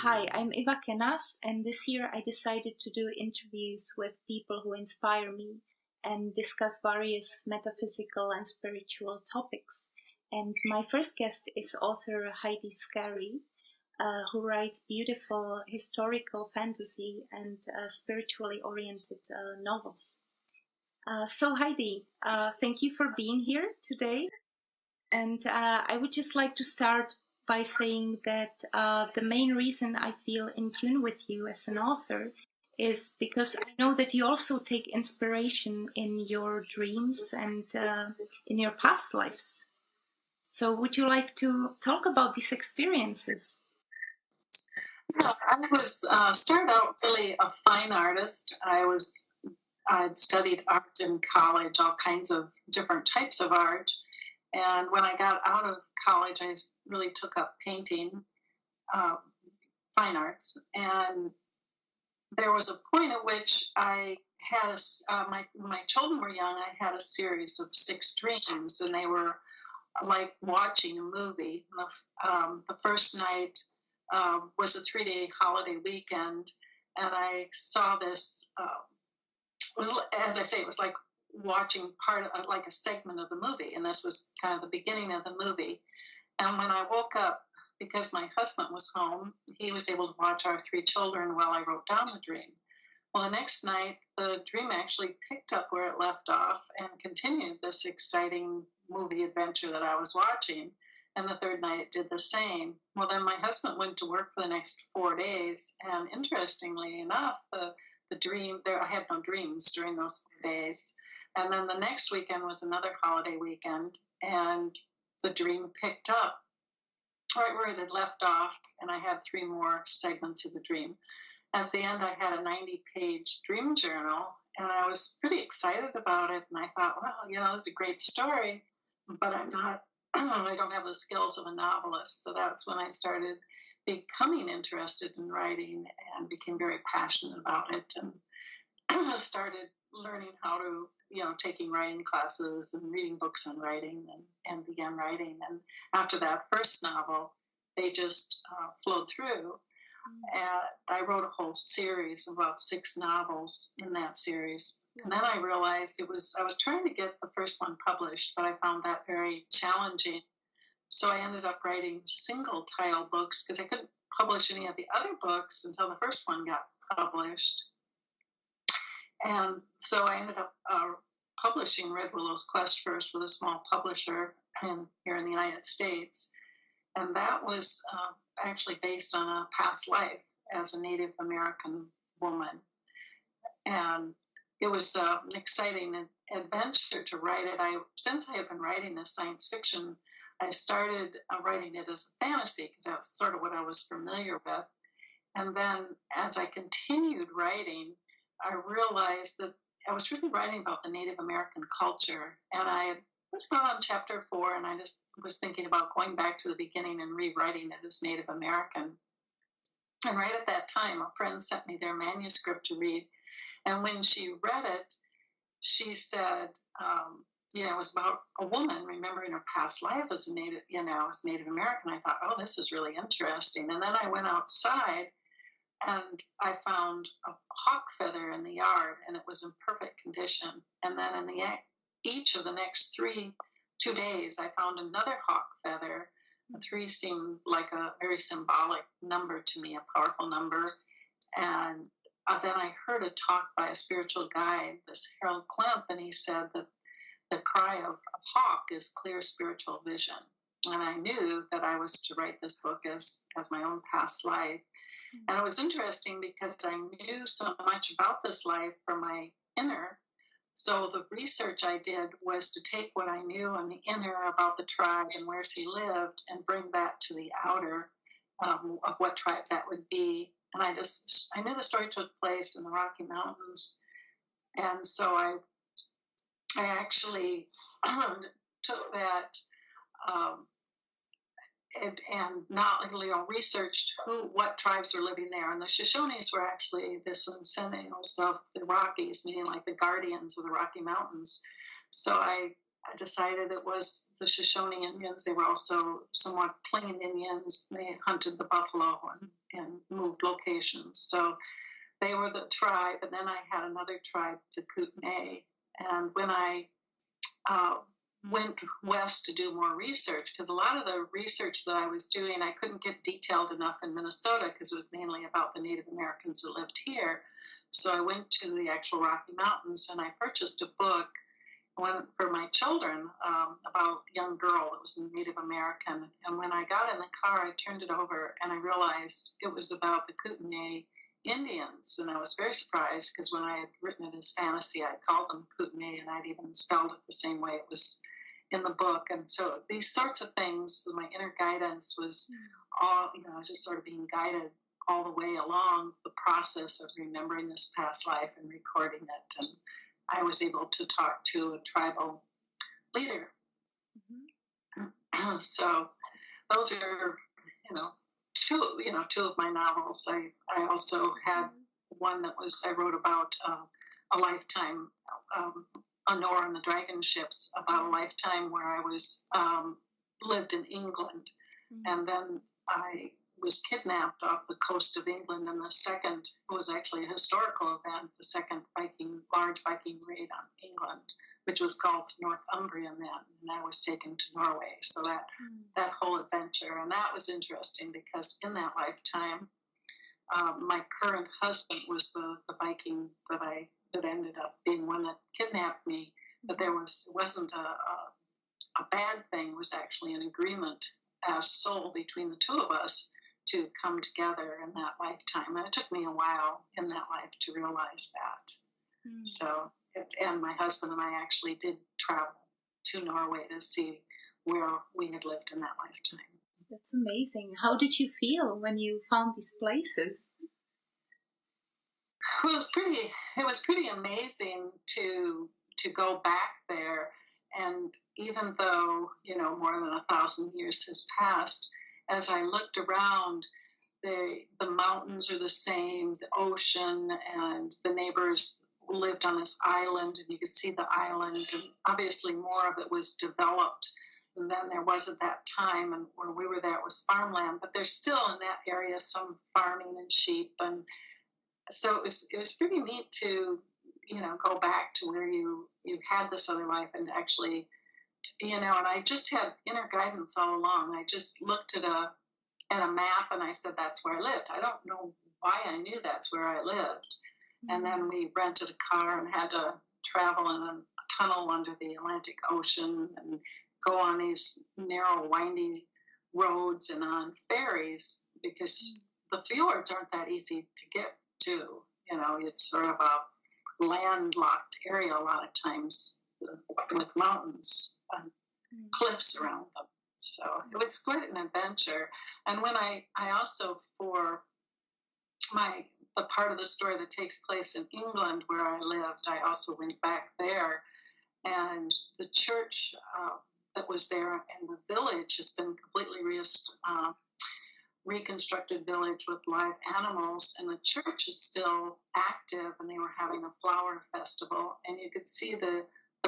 Hi, I'm Eva Kenas, and this year I decided to do interviews with people who inspire me and discuss various metaphysical and spiritual topics. And my first guest is author Heidi Skarie, who writes beautiful historical fantasy and spiritually oriented novels. So, Heidi, thank you for being here today. And I would just like to start by saying that the main reason I feel in tune with you as an author is because I know that you also take inspiration in your dreams and in your past lives. So, would you like to talk about these experiences? Yeah, I was started out really a fine artist. I'd studied art in college, all kinds of different types of art. And when I got out of college, I really took up painting, um, fine arts. And there was a point at which I had my children were young. I had a series of 6 dreams, and they were like watching a movie. The first night was a 3-day holiday weekend, and I saw this. Was, as I say, it was like watching part of like a segment of the movie, and this was kind of the beginning of the movie. And when I woke up, because my husband was home, he was able to watch our 3 children while I wrote down the dream. Well, the next night, the dream actually picked up where it left off and continued this exciting movie adventure that I was watching. And the third night, it did the same. Well, then my husband went to work for the next 4 days. And interestingly enough, the dream there, I had no dreams during those 4 days. And then the next weekend was another holiday weekend. And the dream picked up right where it had left off. And I had 3 more segments of the dream. At the end, I had a 90-page dream journal, and I was pretty excited about it. And I thought, well, it's a great story, but I'm not, I don't have the skills of a novelist. So that's when I started becoming interested in writing and became very passionate about it, and started learning how to, taking writing classes and reading books on writing, and began writing. And after that first novel, they just flowed through. And I wrote a whole series, about 6 novels in that series. And then I realized I was trying to get the first one published, but I found that very challenging. So I ended up writing single title books because I couldn't publish any of the other books until the first one got published. And so I ended up publishing Red Willow's Quest first with a small publisher here in the United States. And that was actually based on a past life as a Native American woman. And it was an exciting adventure to write it. Since I had been writing this science fiction, I started writing it as a fantasy because that's sort of what I was familiar with. And then as I continued writing, I realized that I was really writing about the Native American culture. And I was about on chapter 4, and I just was thinking about going back to the beginning and rewriting it as Native American. And right at that time, a friend sent me their manuscript to read. And when she read it, she said, it was about a woman remembering her past life as a Native American. I thought, oh, this is really interesting. And then I went outside, and I found a hawk feather in the yard, and it was in perfect condition. And then in each of the next 2 days, I found another hawk feather. The 3 seemed like a very symbolic number to me, a powerful number. And then I heard a talk by a spiritual guide, this Harold Klemp, and he said that the cry of a hawk is clear spiritual vision. And I knew that I was to write this book as my own past life. And it was interesting because I knew so much about this life from my inner. So the research I did was to take what I knew on the inner about the tribe and where she lived and bring that to the outer of what tribe that would be. And I knew the story took place in the Rocky Mountains. And so I actually took that and not researched what tribes are living there. And the Shoshones were actually the Sentinels of the Rockies, meaning like the guardians of the Rocky Mountains. So I I decided it was the Shoshone Indians. They were also somewhat plain Indians. They hunted the buffalo and moved locations. So they were the tribe. And then I had another tribe, the Kootenai. And when I went west to do more research, because a lot of the research that I was doing, I couldn't get detailed enough in Minnesota because it was mainly about the Native Americans that lived here. So I went to the actual Rocky Mountains and I purchased a book for my children about a young girl that was a Native American. And when I got in the car, I turned it over and I realized it was about the Kootenai Indians. And I was very surprised because when I had written it as fantasy, I called them Kootenai and I'd even spelled it the same way it was in the book. And so these sorts of things, my inner guidance was all, I was just sort of being guided all the way along the process of remembering this past life and recording it. And I was able to talk to a tribal leader. Mm-hmm. So those are, two of my novels. I also had one that I wrote about a lifetime, Honor and the Dragon Ships, about a lifetime where I was lived in England. Mm-hmm. And then I was kidnapped off the coast of England, and the second was actually a historical event, the second large Viking raid on England, which was called Northumbrian then, and I was taken to Norway. So that whole adventure, and that was interesting because in that lifetime, my current husband was the Viking that ended up being one that kidnapped me, but it wasn't a bad thing. It was actually an agreement as soul between the two of us to come together in that lifetime. And it took me a while in that life to realize that. Mm. So, and my husband and I actually did travel to Norway to see where we had lived in that lifetime. That's amazing. How did you feel when you found these places? Well, it was pretty amazing to go back there. And even though, more than 1,000 years has passed, as I looked around, the mountains are the same, the ocean, and the neighbors lived on this island, and you could see the island, and obviously more of it was developed than there was at that time, and when we were there it was farmland, but there's still in that area some farming and sheep, and so it was pretty neat to, go back to where you had this other life and actually, and I just had inner guidance all along. I just looked at a map and I said, that's where I lived. I don't know why I knew that's where I lived. Mm-hmm. And then we rented a car and had to travel in a tunnel under the Atlantic Ocean and go on these narrow, windy roads and on ferries because the fjords aren't that easy to get to. It's sort of a landlocked area a lot of times with mountains and cliffs around them. So it was quite an adventure. And when I also, for the part of the story that takes place in England where I lived, I also went back there. And the church that was there and the village has been completely reconstructed village with live animals, and the church is still active, and they were having a flower festival, and you could see the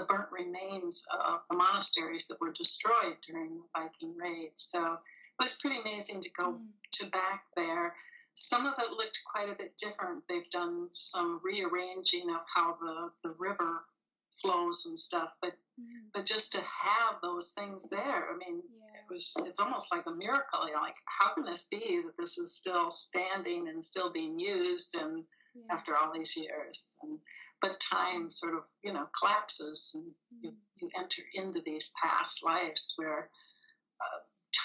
burnt remains of the monasteries that were destroyed during the Viking raids. So it was pretty amazing to go to back there. Some of it looked quite a bit different. They've done some rearranging of how the river flows and stuff, but just to have those things there, I mean, it's almost like a miracle. Like, how can this be that this is still standing and still being used and after all these years? But time sort of, collapses, and you enter into these past lives where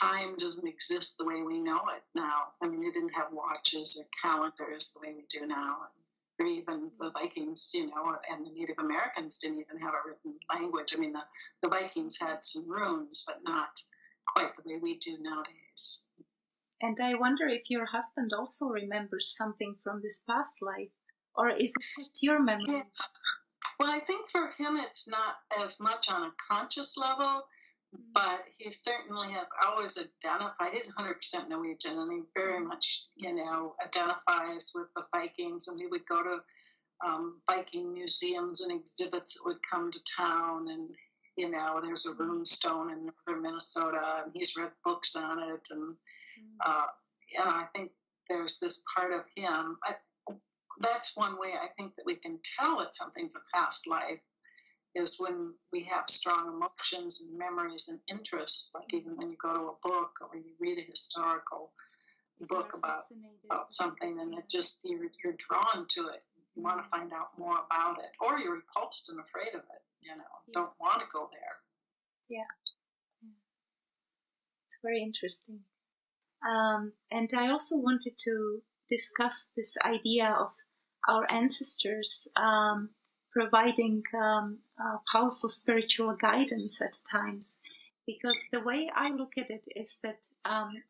time doesn't exist the way we know it now. I mean, they didn't have watches or calendars the way we do now. Or even the Vikings, and the Native Americans didn't even have a written language. I mean, the Vikings had some runes, but not quite the way we do nowadays. And I wonder if your husband also remembers something from this past life, or is it just your memory? Yeah. Well, I think for him it's not as much on a conscious level, but he certainly has always identified. He's 100% Norwegian, and he very much, identifies with the Vikings. And we would go to Viking museums and exhibits that would come to town, and there's a rune stone in northern Minnesota, and he's read books on it, and I think there's this part of him. That's one way I think that we can tell that something's a past life, is when we have strong emotions and memories and interests, like even when you go to a book or you read a historical book about something, and it just you're drawn to it. You want to find out more about it, or you're repulsed and afraid of it. Don't want to go there. Yeah, it's very interesting. And I also wanted to discuss this idea of our ancestors providing powerful spiritual guidance at times. Because the way I look at it is that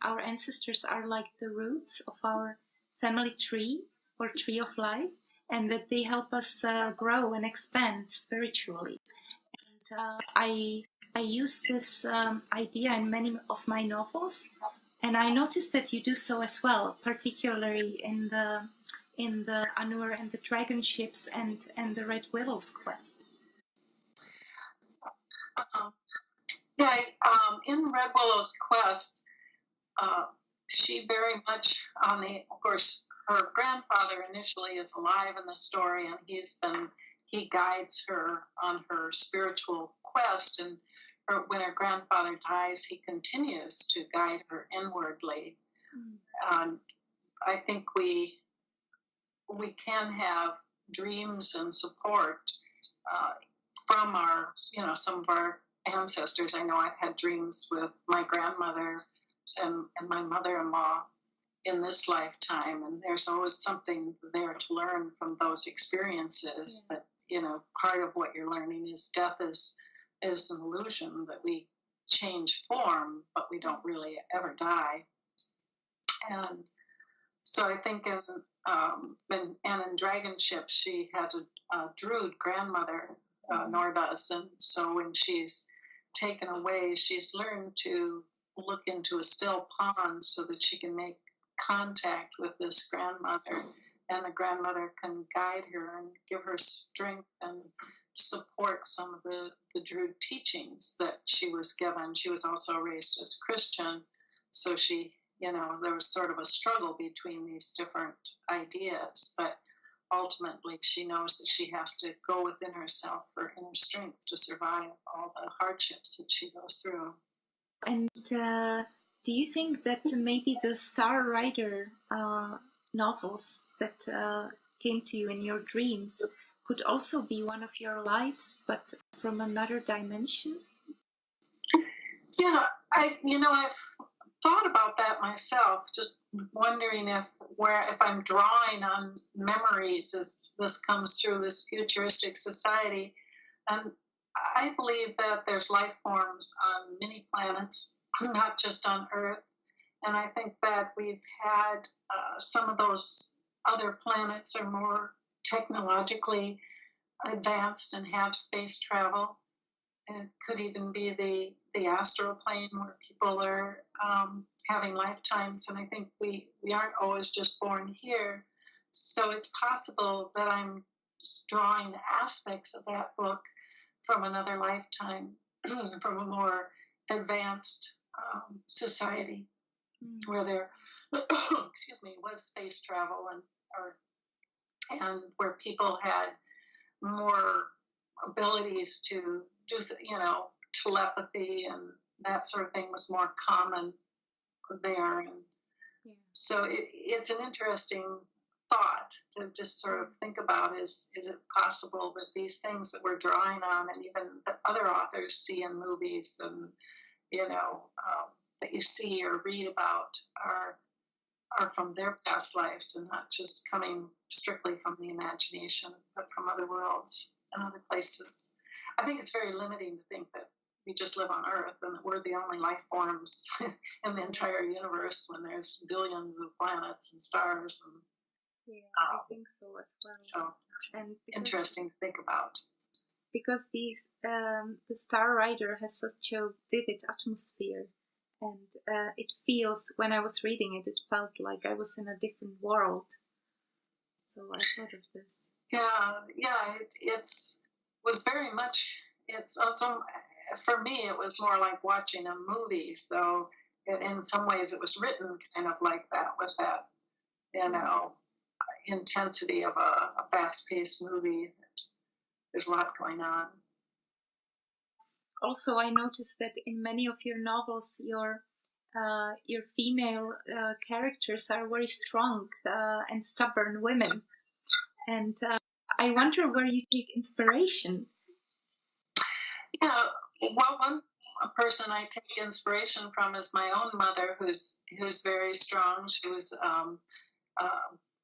our ancestors are like the roots of our family tree or tree of life, and that they help us grow and expand spiritually. And I use this idea in many of my novels, and I noticed that you do so as well, particularly in the Anur and the Dragon Ships and the Red Willow's quest. In Red Willow's quest, she very much of course, her grandfather initially is alive in the story, and he guides her on her spiritual quest, and when her grandfather dies, he continues to guide her inwardly. I think we can have dreams and support from our, some of our ancestors. I know I've had dreams with my grandmother and my mother-in-law in this lifetime, and there's always something there to learn from those experiences. That part of what you're learning is death is an illusion, that we change form, but we don't really ever die. And so I think in Dragon Ship, she has a druid grandmother, Nordas, and so when she's taken away, she's learned to look into a still pond so that she can make contact with this grandmother, and the grandmother can guide her and give her strength and support some of the druid teachings that she was given. She was also raised as Christian, so she, there was sort of a struggle between these different ideas, but ultimately she knows that she has to go within herself for inner strength to survive all the hardships that she goes through. And do you think that maybe the Star Rider novels that came to you in your dreams could also be one of your lives, but from another dimension? Yeah, I've thought about that myself, just wondering if I'm drawing on memories as this comes through this futuristic society. And I believe that there's life forms on many planets, not just on Earth. And I think that we've had some of those other planets are more technologically advanced and have space travel. And it could even be the astral plane where people are having lifetimes. And I think we aren't always just born here. So it's possible that I'm drawing aspects of that book from another lifetime, from a more advanced society where there was space travel and where people had more abilities to do telepathy and that sort of thing was more common there. And so it's an interesting thought to just sort of think about, is it possible that these things that we're drawing on and even that other authors see in movies and that you see or read about are from their past lives and not just coming strictly from the imagination, but from other worlds and other places. I think it's very limiting to think that we just live on Earth and that we're the only life forms in the entire universe when there's billions of planets and stars. And, I think so as well. So it's interesting to think about. Because the Star Rider has such a vivid atmosphere, and it feels, when I was reading it, it felt like I was in a different world. So I thought of this. Yeah, it was very much. It's also, for me, it was more like watching a movie. So in some ways, it was written kind of like that, with that, intensity of a fast-paced movie. There's a lot going on. Also, I noticed that in many of your novels, your female characters are very strong and stubborn women, and I wonder where you take inspiration. Yeah, well, one person I take inspiration from is my own mother, who's very strong.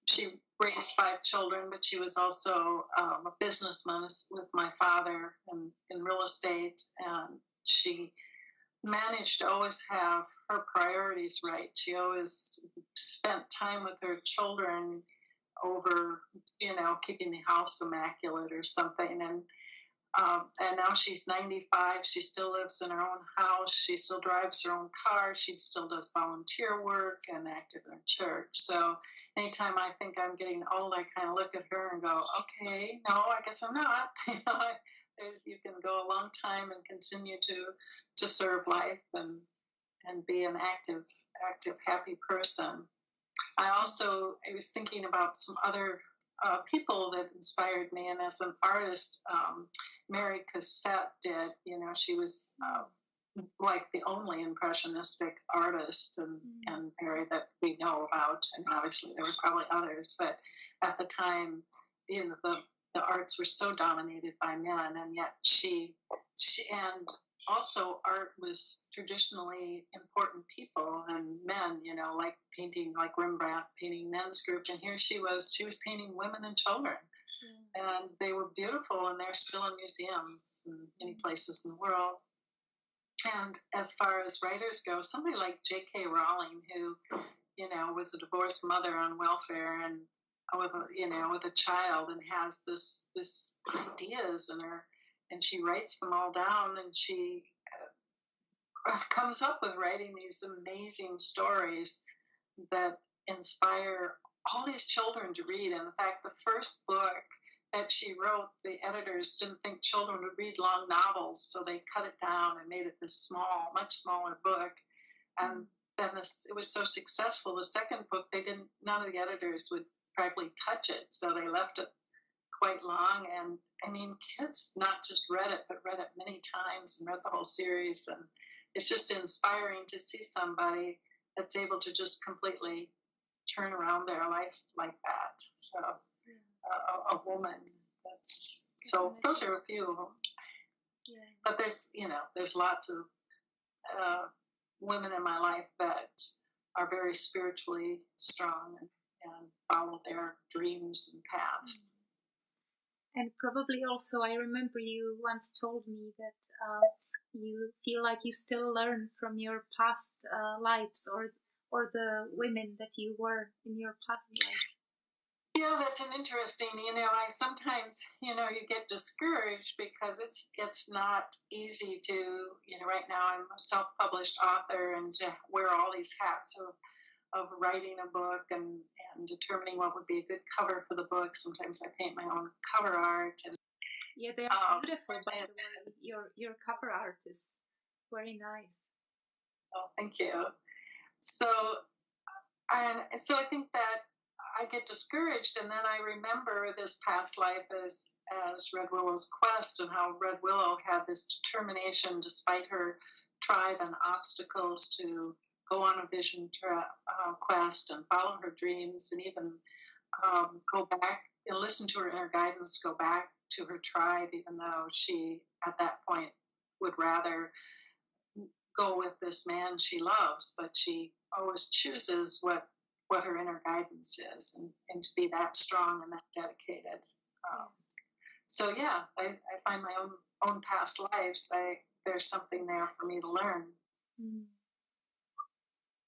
She raised 5 children, but she was also a businessman with my father in real estate, and she managed to always have her priorities right. She always spent time with her children over, keeping the house immaculate or something. And now she's 95. She still lives in her own house. She still drives her own car. She still does volunteer work and active in church. So anytime I think I'm getting old, I kind of look at her and go, okay, no, I guess I'm not. You can go a long time and continue to serve life and be an active, happy person. I was thinking about some other people that inspired me, and as an artist, Mary Cassatt did. She was like the only impressionistic artist and Mary that we know about, and obviously there were probably others, but at the time, the arts were so dominated by men, and yet she and also art was traditionally important people and men, like painting, like Rembrandt painting men's group, and here she was painting women and children. And they were beautiful, and they're still in museums in many places in the world. And as far as writers go, somebody like J.K. Rowling, who, was a divorced mother on welfare and with a child, and has this ideas in her, and she writes them all down, and she comes up with writing these amazing stories that inspire all these children to read. And in fact, the first book that she wrote, the editors didn't think children would read long novels, so they cut it down and made it this small, much smaller book. And then it was so successful. The second book, none of the editors would practically touch it, so they left it quite long. And I mean, kids not just read it, but read it many times and read the whole series. And it's just inspiring to see somebody that's able to just completely turn around their life like that. So a woman those are a few of them. Yeah. But there's lots of women in my life that are very spiritually strong and follow their dreams and paths. And probably also, I remember you once told me that you feel like you still learn from your past lives or the women that you were in your past lives. Yeah, that's an interesting, I sometimes, you get discouraged because it's not easy to, right now I'm a self-published author, and to wear all these hats of writing a book and determining what would be a good cover for the book. Sometimes I paint my own cover art. And yeah, they're beautiful, by the way. Your cover art is very nice. Oh, thank you. So I think that I get discouraged, and then I remember this past life as Red Willow's quest, and how Red Willow had this determination, despite her tribe and obstacles, to go on a vision quest and follow her dreams, and even go back and listen to her inner guidance, go back to her tribe, even though she, at that point, would rather go with this man she loves, but she always chooses what her inner guidance is, and to be that strong and that dedicated. So yeah, I find my own past lives, there's something there for me to learn.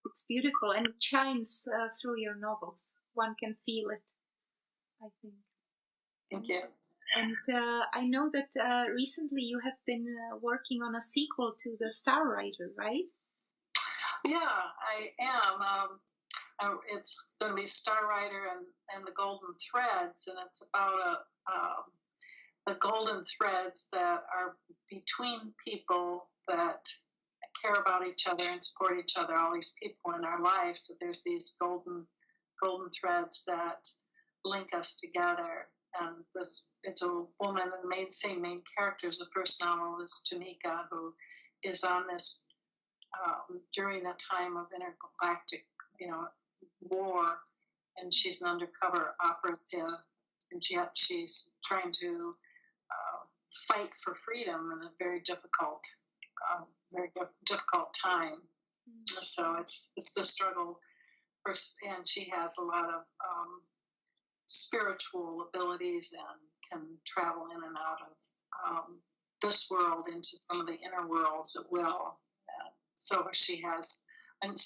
It's beautiful, and it shines through your novels. One can feel it, I think. Thank you. And I know that recently you have been working on a sequel to The Star Rider, right? Yeah, I am. It's going to be Star Rider and the Golden Threads, and it's about the golden threads that are between people that care about each other and support each other, all these people in our lives. So there's these golden threads that link us together. And this, it's a woman, the main character of the first novel is Jamaica, who is on this during a time of intergalactic, war, and she's an undercover operative, and yet she's trying to fight for freedom in a very difficult time. So it's the struggle. And she has a lot of spiritual abilities and can travel in and out of this world into some of the inner worlds at will. So she has, and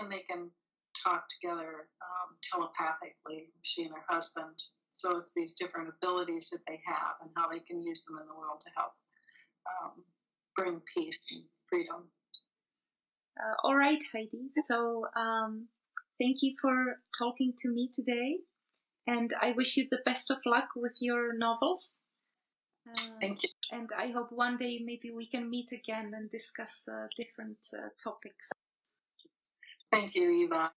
they can talk together telepathically, she and her husband. So it's these different abilities that they have and how they can use them in the world to help bring peace and freedom. All right, Heidi. So thank you for talking to me today. And I wish you the best of luck with your novels. Thank you. And I hope one day maybe we can meet again and discuss different topics. Thank you, Eva.